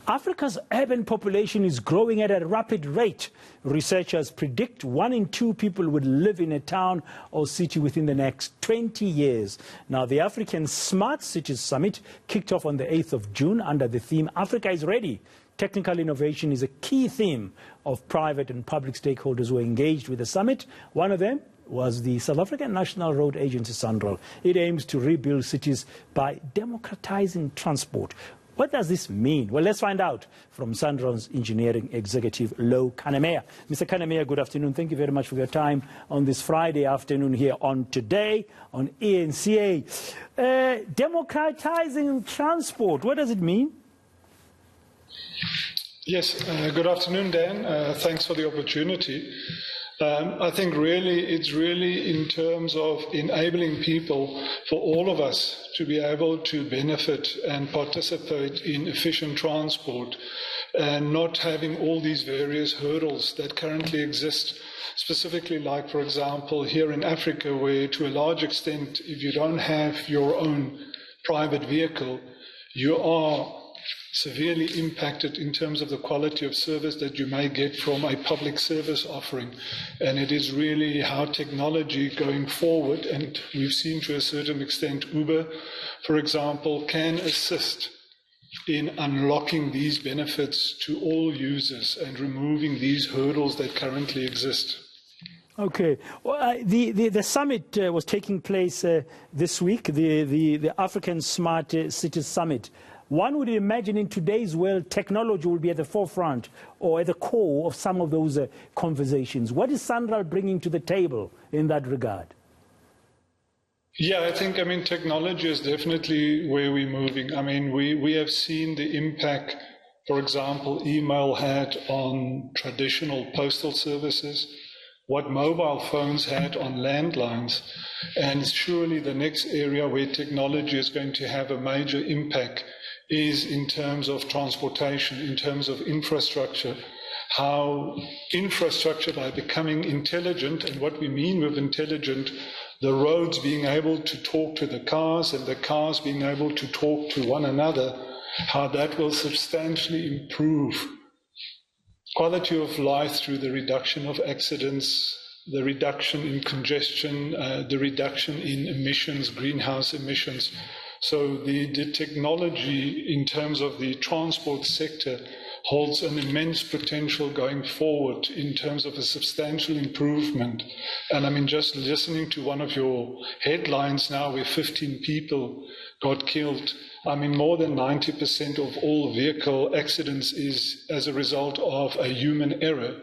Africa's urban population is growing at a rapid rate. Researchers predict 1 in 2 people would live in a town or city within the next 20 years. Now, the African Smart Cities Summit kicked off on the 8th of June under the theme Africa is Ready. Technical innovation is a key theme of private and public stakeholders who are engaged with the summit. One of them was the South African National Road Agency, SANRAL. It aims to rebuild cities by democratizing transport. What does this mean? Well, let's find out from SANRAL's engineering executive, Louw Kannemeyer. Mr. Kannemeyer, good afternoon. Thank you very much for your time on this Friday afternoon here on Today on eNCA. Democratizing transport, what does it mean? Yes, good afternoon, Dan. Thanks for the opportunity. I think it's really in terms of enabling people, for all of us to be able to benefit and participate in efficient transport and not having all these various hurdles that currently exist, specifically like, for example, here in Africa, where to a large extent, if you don't have your own private vehicle, you are severely impacted in terms of the quality of service that you may get from a public service offering. And it is really how technology going forward, and we've seen to a certain extent Uber, for example, can assist in unlocking these benefits to all users and removing these hurdles that currently exist. Okay. Well, the summit was taking place this week, the African Smart Cities Summit. One would imagine in today's world, technology will be at the forefront or at the core of some of those conversations. What is SANRAL bringing to the table in that regard? Yeah, I think, technology is definitely where we're moving. We have seen the impact, for example, email had on traditional postal services, what mobile phones had on landlines, and surely the next area where technology is going to have a major impact is in terms of transportation, in terms of infrastructure, how infrastructure by becoming intelligent, and what we mean with intelligent, the roads being able to talk to the cars and the cars being able to talk to one another, how that will substantially improve quality of life through the reduction of accidents, the reduction in congestion, the reduction in emissions, greenhouse emissions. So the technology in terms of the transport sector holds an immense potential going forward in terms of a substantial improvement. And just listening to one of your headlines now where 15 people got killed, more than 90% of all vehicle accidents is as a result of a human error.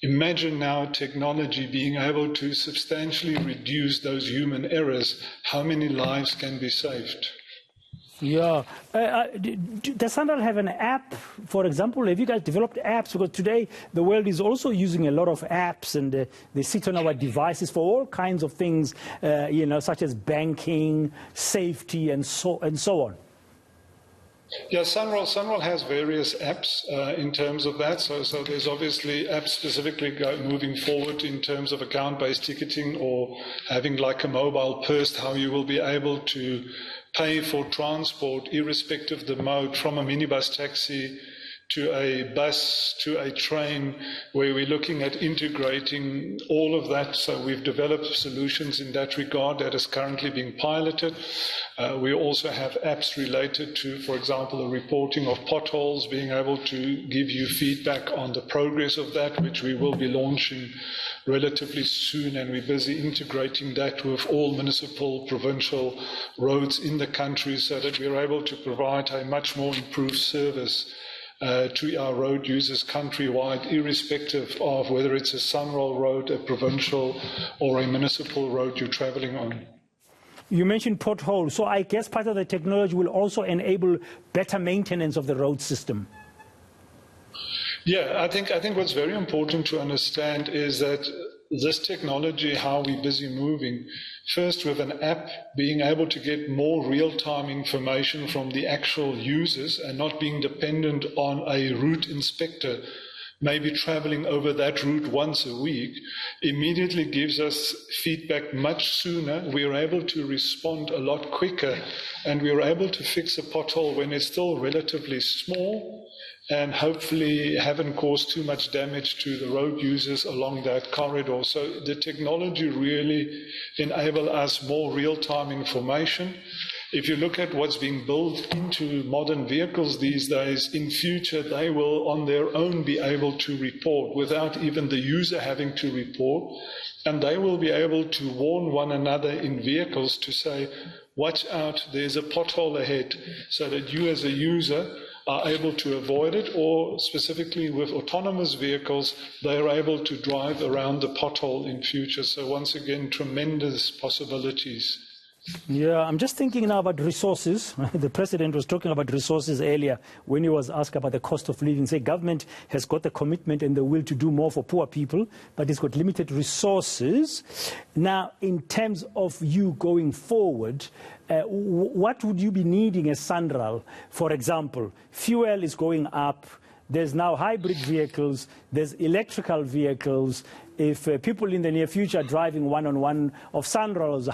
Imagine now technology being able to substantially reduce those human errors. How many lives can be saved? Yeah. Does SANRAL have an app, for example? Have you guys developed apps? Because today the world is also using a lot of apps, and they sit on our devices for all kinds of things, such as banking, safety, and so on. Yeah, SANRAL has various apps in terms of that. So there's obviously apps specifically moving forward in terms of account-based ticketing or having like a mobile purse, how you will be able to pay for transport irrespective of the mode, from a minibus taxi to a bus to a train, where we're looking at integrating all of that. So we've developed solutions in that regard that is currently being piloted. We also have apps related to, for example, the reporting of potholes, being able to give you feedback on the progress of that, which we will be launching relatively soon, and we're busy integrating that with all municipal, provincial roads in the country so that we're able to provide a much more improved service to our road users countrywide, irrespective of whether it's a SANRAL road, a provincial, or a municipal road you're travelling on. You mentioned potholes, so I guess part of the technology will also enable better maintenance of the road system. Yeah, I think what's very important to understand is that this technology, how we're busy moving, first with an app, being able to get more real-time information from the actual users and not being dependent on a route inspector maybe traveling over that route once a week, immediately gives us feedback much sooner. We are able to respond a lot quicker, and we are able to fix a pothole when it's still relatively small and hopefully haven't caused too much damage to the road users along that corridor. So the technology really enables us more real-time information. If you look at what's being built into modern vehicles these days, in future they will on their own be able to report without even the user having to report, and they will be able to warn one another in vehicles to say, watch out, there's a pothole ahead, so that you as a user are able to avoid it, or specifically with autonomous vehicles, they are able to drive around the pothole in future. So once again, tremendous possibilities. Yeah, I'm just thinking now about resources. The President was talking about resources earlier when he was asked about the cost of living. Say government has got the commitment and the will to do more for poor people, but it's got limited resources. Now, in terms of you going forward, what would you be needing as SANRAL? For example, fuel is going up. There's now hybrid vehicles, there's electrical vehicles. If people in the near future are driving one-on-one of SANRAL's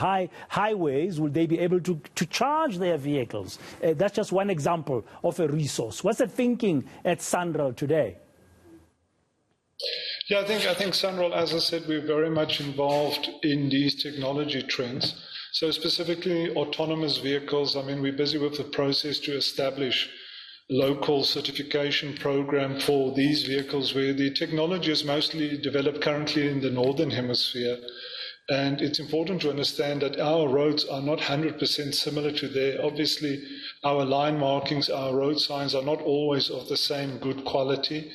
highways, will they be able to charge their vehicles? That's just one example of a resource. What's the thinking at SANRAL today? Yeah, I think SANRAL, as I said, we're very much involved in these technology trends. So specifically autonomous vehicles, I mean, we're busy with the process to establish local certification program for these vehicles, where the technology is mostly developed currently in the Northern Hemisphere. And it's important to understand that our roads are not 100% similar to theirs. Obviously, our line markings, our road signs are not always of the same good quality.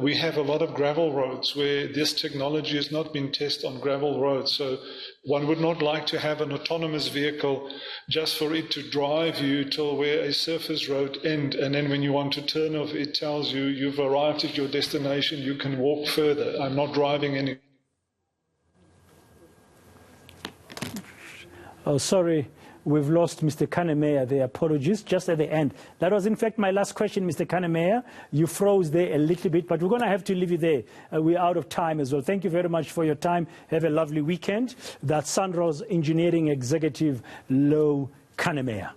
We have a lot of gravel roads where this technology has not been tested on gravel roads. So one would not like to have an autonomous vehicle just for it to drive you till where a surface road ends, and then when you want to turn off, it tells you you've arrived at your destination, you can walk further. I'm not driving any. Oh, sorry. We've lost Mr. Kannemeyer there. Apologies, just at the end. That was, in fact, my last question, Mr. Kannemeyer. You froze there a little bit, but we're going to have to leave it there. We're out of time as well. Thank you very much for your time. Have a lovely weekend. That's SANRAL's Engineering Executive, Louw Kannemeyer.